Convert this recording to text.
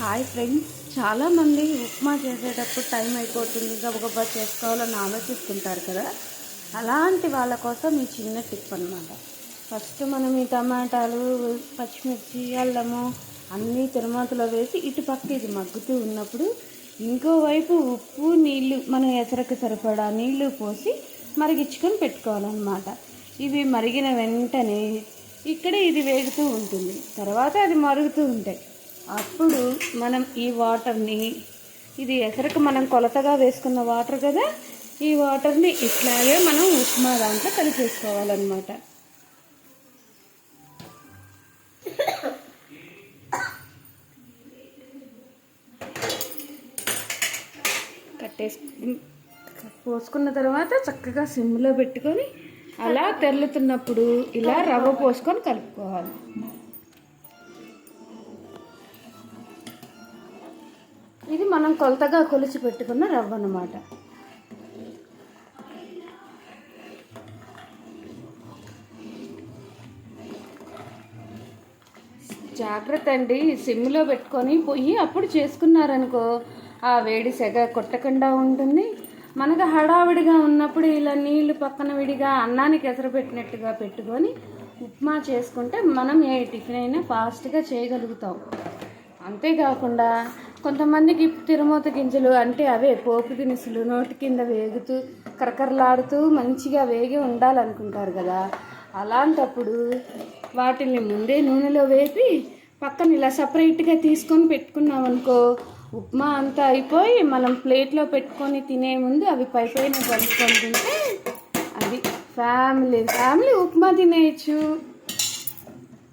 Hi friends, చాలామంది ఉప్మా చేసేటప్పుడు time అయిపోతుంది గబగబా చేసుకోవాలని ఆలోచిస్తుంటారు కదా. అలాంటి వాళ్ళ కోసం ఈ చిన్న టిప్ అనమాట. ఫస్ట్ మనం ఈ టమాటాలు, పచ్చిమిర్చి, అల్లము అన్నీ తిరుమాతలో వేసి ఇటుపక్క ఇది మగ్గుతూ ఉన్నప్పుడు ఇంకోవైపు ఉప్పు నీళ్ళు మనం ఎసరకు సరిపడా నీళ్లు పోసి మరిగించుకొని పెట్టుకోవాలన్నమాట. ఇవి మరిగిన వెంటనే ఇక్కడ ఇది వేగుతూ ఉంటుంది, తర్వాత అది మరుగుతూ ఉంటాయి. అప్పుడు మనం ఈ వాటర్ని, ఇది ఎసరకు మనం కొలతగా వేసుకున్న వాటర్ కదా, ఈ వాటర్ని ఇట్లాగే మనం ఉప్మా దాంట్లో కలిపేసుకోవాలన్నమాట. పోసుకున్న తర్వాత చక్కగా సిమ్లో పెట్టుకొని అలా తెరులుతున్నప్పుడు ఇలా రవ్వ పోసుకొని కలుపుకోవాలి. ఇది మనం కొలతగా కొలిచి పెట్టుకున్న రవ్వ అన్నమాట. జాగ్రత్త అండి, సిమ్లో పెట్టుకొని పొయ్యి అప్పుడు చేసుకున్నారనుకో ఆ వేడి సెగ కొట్టకుండా ఉంటుంది. మనకు హడావిడిగా ఉన్నప్పుడు ఇలా నీళ్లు పక్కన విడిగా అన్నానికి ఎసరు పెట్టినట్టుగా పెట్టుకొని ఉప్మా చేసుకుంటే మనం ఏ టిఫిన్ అయినా ఫాస్ట్గా చేయగలుగుతాం. అంతేకాకుండా కొంతమందికి తిరుమూత గింజలు అంటే అవే పోపు దినుసులు నోటి కింద వేగుతూ కరకరలాడుతూ మంచిగా వేగి ఉండాలనుకుంటారు కదా. అలాంటప్పుడు వాటిని ముందే నూనెలో వేపి పక్కన ఇలా సపరేట్గా తీసుకొని పెట్టుకున్నామనుకో, ఉప్మా అంతా అయిపోయి మనం ప్లేట్లో పెట్టుకొని తినే ముందు అవి పైన కలుపుకొని తింటే అది ఫ్యామిలీ ఉప్మా తినేయచ్చు.